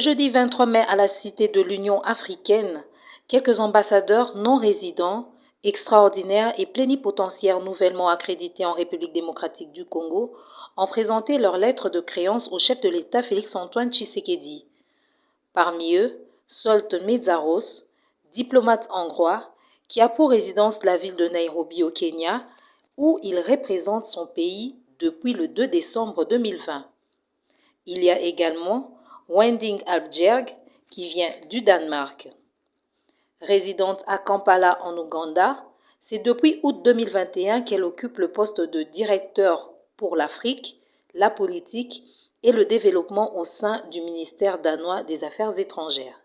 jeudi 23 mai à la Cité de l'Union africaine, quelques ambassadeurs non résidents, extraordinaires et plénipotentiaires nouvellement accrédités en République démocratique du Congo ont présenté leur lettre de créance au chef de l'État Félix-Antoine Tshisekedi. Parmi eux, Solt Medzaros, diplomate hongrois, qui a pour résidence la ville de Nairobi au Kenya, où il représente son pays depuis le 2 décembre 2020. Il y a également Wending Albjerg, qui vient du Danemark. Résidente à Kampala en Ouganda, c'est depuis août 2021 qu'elle occupe le poste de directeur pour l'Afrique, la politique et le développement au sein du ministère danois des Affaires étrangères.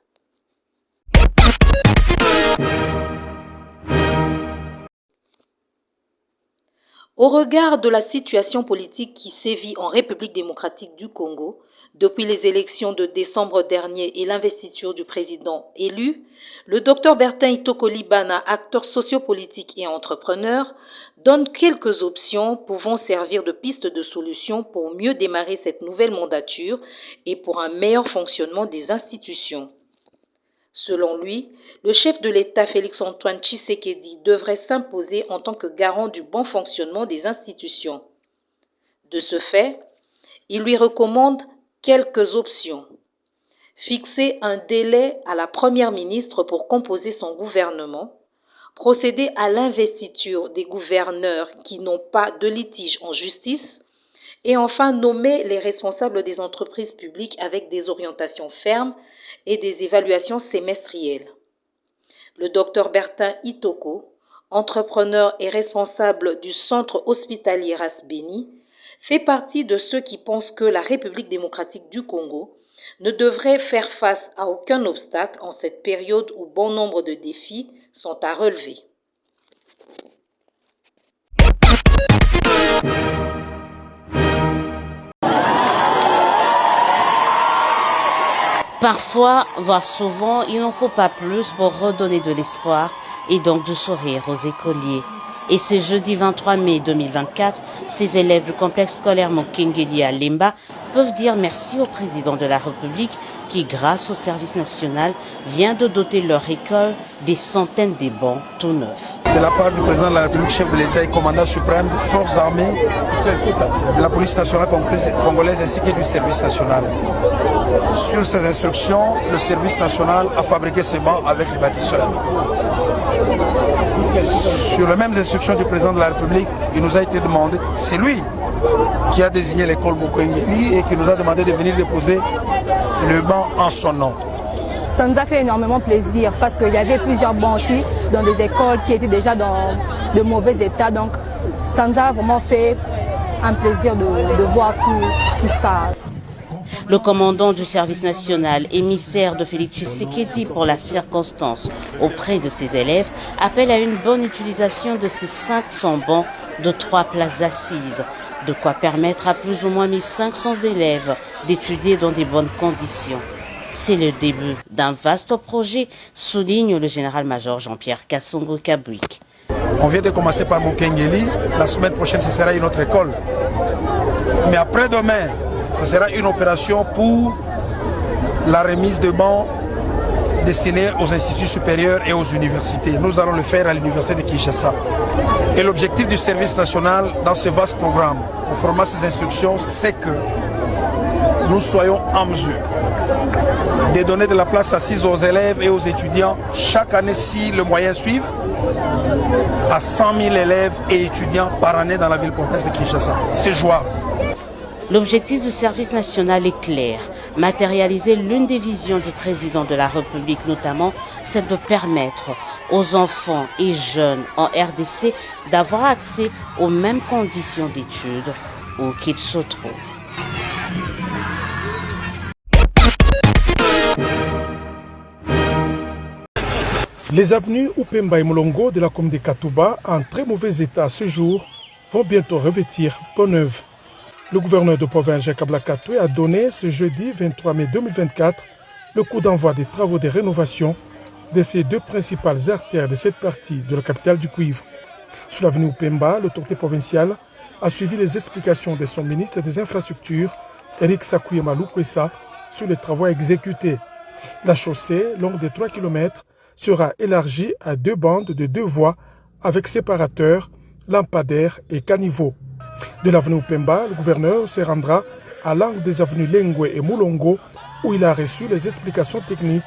Au regard de la situation politique qui sévit en République démocratique du Congo, depuis les élections de décembre dernier et l'investiture du président élu, le Dr Bertin Itoko-Libana, acteur sociopolitique et entrepreneur, donne quelques options pouvant servir de piste de solution pour mieux démarrer cette nouvelle mandature et pour un meilleur fonctionnement des institutions. Selon lui, le chef de l'État Félix-Antoine Tshisekedi devrait s'imposer en tant que garant du bon fonctionnement des institutions. De ce fait, il lui recommande quelques options. Fixer un délai à la première ministre pour composer son gouvernement, procéder à l'investiture des gouverneurs qui n'ont pas de litige en justice, et enfin nommer les responsables des entreprises publiques avec des orientations fermes et des évaluations semestrielles. Le Dr Bertin Itoko, entrepreneur et responsable du centre hospitalier Ras-Béni, fait partie de ceux qui pensent que la République démocratique du Congo ne devrait faire face à aucun obstacle en cette période où bon nombre de défis sont à relever. Parfois, voire souvent, il n'en faut pas plus pour redonner de l'espoir et donc du sourire aux écoliers. Et ce jeudi 23 mai 2024, ces élèves du complexe scolaire Mokengeli à Lemba peuvent dire merci au président de la République qui, grâce au service national, vient de doter leur école des centaines de bancs tout neufs. De la part du président de la République, chef de l'État et commandant suprême des forces armées, de la police nationale congolaise ainsi que du service national. Sur ces instructions, le service national a fabriqué ces bancs avec les bâtisseurs. Sur les mêmes instructions du président de la République, il nous a été demandé, c'est lui qui a désigné l'école Mokengeli et qui nous a demandé de venir déposer le banc en son nom. Ça nous a fait énormément plaisir parce qu'il y avait plusieurs bancs aussi dans des écoles qui étaient déjà dans de mauvais état. Donc ça nous a vraiment fait un plaisir de voir tout ça. Le commandant du service national, émissaire de Félix Tshisekedi pour la circonstance auprès de ses élèves, appelle à une bonne utilisation de ces 500 bancs de 3 places assises, de quoi permettre à plus ou moins 1500 élèves d'étudier dans des bonnes conditions. C'est le début d'un vaste projet, souligne le général-major Jean-Pierre Kassongo-Kabwik. On vient de commencer par Mokengeli, la semaine prochaine ce sera une autre école. Mais après-demain, ce sera une opération pour la remise de bancs destinés aux instituts supérieurs et aux universités. Nous allons le faire à l'université de Kinshasa. Et l'objectif du service national dans ce vaste programme, conformément à ces instructions, c'est que nous soyons en mesure de donner de la place assise aux élèves et aux étudiants chaque année, si le moyen suit, à 100 000 élèves et étudiants par année dans la ville-province de Kinshasa. C'est jouable. L'objectif du service national est clair, matérialiser l'une des visions du président de la République notamment, c'est de permettre aux enfants et jeunes en RDC d'avoir accès aux mêmes conditions d'études où qu'ils se trouvent. Les avenues Upemba et Molongo de la commune de Katouba, en très mauvais état à ce jour, vont bientôt revêtir peau neuve. Le gouverneur de province Jacques Ablakatoué a donné ce jeudi 23 mai 2024 le coup d'envoi des travaux de rénovation de ces deux principales artères de cette partie de la capitale du cuivre. Sur l'avenue Upemba, l'autorité provinciale a suivi les explications de son ministre des Infrastructures, Eric Sakuyema Lukwesa, sur les travaux à exécuter. La chaussée, longue de 3 km, sera élargie à 2 bandes de 2 voies avec séparateurs, lampadaires et caniveaux. De l'avenue Pemba, le gouverneur se rendra à l'angle des avenues Lengwe et Moulongo où il a reçu les explications techniques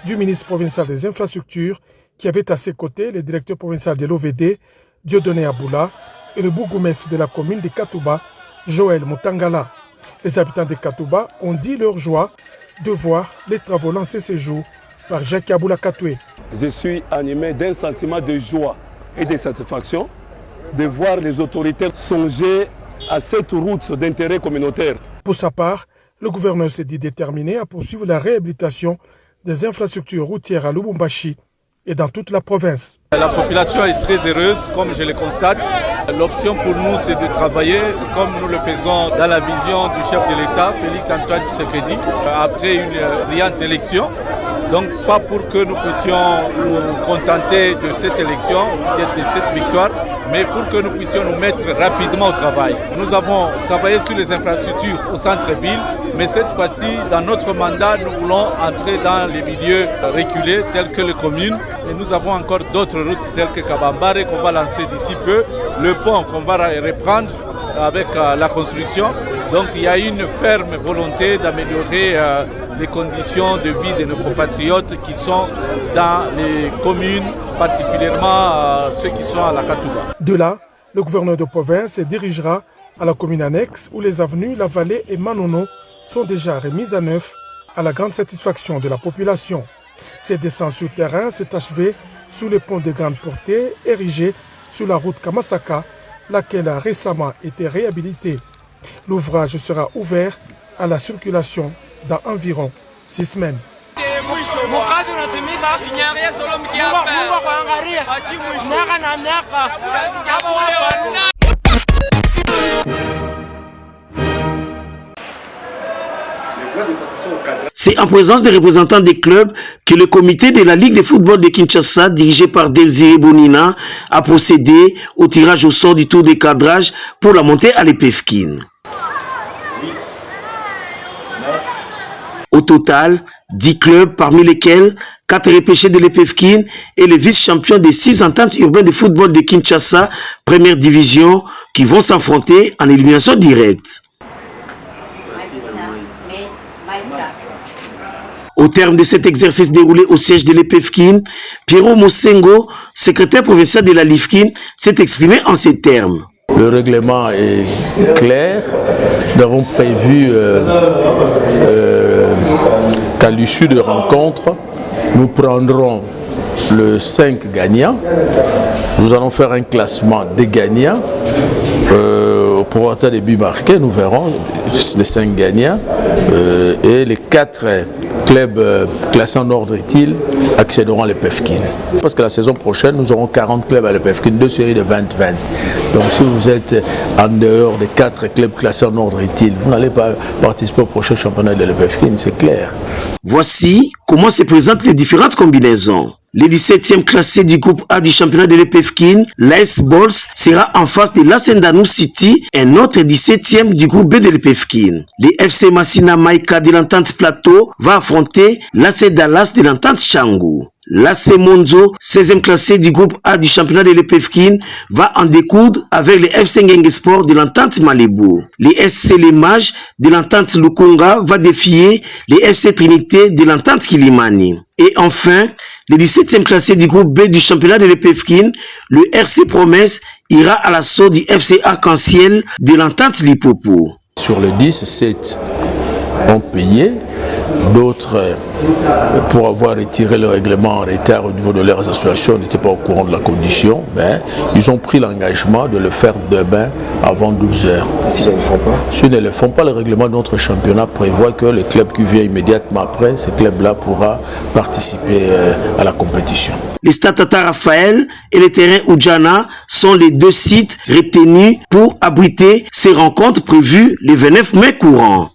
du ministre provincial des infrastructures qui avait à ses côtés le directeur provincial de l'OVD, Dieudonné Aboula, et le bourgmestre de la commune de Katouba, Joël Moutangala. Les habitants de Katouba ont dit leur joie de voir les travaux lancés ce jour par Jacques Aboula Katoué. Je suis animé d'un sentiment de joie et de satisfaction de voir les autorités songer à cette route d'intérêt communautaire. Pour sa part, le gouverneur s'est dit déterminé à poursuivre la réhabilitation des infrastructures routières à Lubumbashi et dans toute la province. La population est très heureuse, comme je le constate. L'option pour nous, c'est de travailler comme nous le faisons dans la vision du chef de l'État, Félix Antoine Tshisekedi, après une brillante élection. Donc pas pour que nous puissions nous contenter de cette élection, de cette victoire, mais pour que nous puissions nous mettre rapidement au travail. Nous avons travaillé sur les infrastructures au centre-ville, mais cette fois-ci, dans notre mandat, nous voulons entrer dans les milieux reculés tels que les communes. Et nous avons encore d'autres routes telles que Kabambare qu'on va lancer d'ici peu, le pont qu'on va reprendre avec la construction. Donc il y a une ferme volonté d'améliorer les conditions de vie de nos compatriotes qui sont dans les communes, particulièrement ceux qui sont à la Katouba. De là, le gouverneur de province se dirigera à la commune annexe où les avenues La Vallée et Manono sont déjà remises à neuf à la grande satisfaction de la population. Ces descentes sur terrain s'est achevée sous le pont de grande portée érigé sur la route Kamasaka, laquelle a récemment été réhabilitée. L'ouvrage sera ouvert à la circulation dans environ 6 semaines. C'est en présence des représentants des clubs que le comité de la Ligue de football de Kinshasa, dirigé par Désiré Bonina, a procédé au tirage au sort du tour de cadrage pour la montée à l'EPFKIN. Au total, 10 clubs, parmi lesquels 4 repêchés de l'EPFKIN et le vice-champion des 6 ententes urbaines de football de Kinshasa, première division, qui vont s'affronter en élimination directe. Au terme de cet exercice déroulé au siège de l'EPFKIN, Pierrot Mosengo, secrétaire provincial de la LIFKIN, s'est exprimé en ces termes. Le règlement est clair. Nous avons prévu qu'à l'issue de rencontre, nous prendrons le 5 gagnants. Nous allons faire un classement des gagnants. Au prorata des buts marqués, nous verrons les 5 gagnants et les 4 clubs classés en ordre utile accéderont à l'EPFKIN. Parce que la saison prochaine, nous aurons 40 clubs à l'EPFKIN, 2 séries de 20-20. Donc si vous êtes en dehors des 4 clubs classés en ordre utile, vous n'allez pas participer au prochain championnat de l'EPFKIN, c'est clair. Voici comment se présentent les différentes combinaisons. Les 17e classés du groupe A du championnat de l'EPFKIN, l'AS Bols, sera en face de l'Ascendanou City, un autre 17e du groupe B de l'EPFKIN. Les FC Massina Maïka de l'entente Plateau va affronter l'AC Dallas de l'entente Changu. L'AC Monzo, 16e classé du groupe A du championnat de l'EPFKIN, va en découdre avec les FC Ngenge Sport de l'entente Malibu. Les SC Les Mages de l'entente Lukunga va défier les FC Trinité de l'entente Kilimani. Et enfin, le 17e classé du groupe B du championnat de l'EPFKIN, le RC Promesse ira à l'assaut du FC Arc-en-Ciel de l'entente Lipopo. Sur le 10, 7 ont payé. D'autres, pour avoir retiré le règlement en retard au niveau de leurs associations, n'étaient pas au courant de la condition, mais ils ont pris l'engagement de le faire demain avant 12 h. S'ils ne le font pas? S'ils ne le font pas, le règlement de notre championnat prévoit que le club qui vient immédiatement après, ce club-là pourra participer à la compétition. Les stades Tata Raphaël et les terrains Oudjana sont les 2 sites retenus pour abriter ces rencontres prévues le 29 mai courant.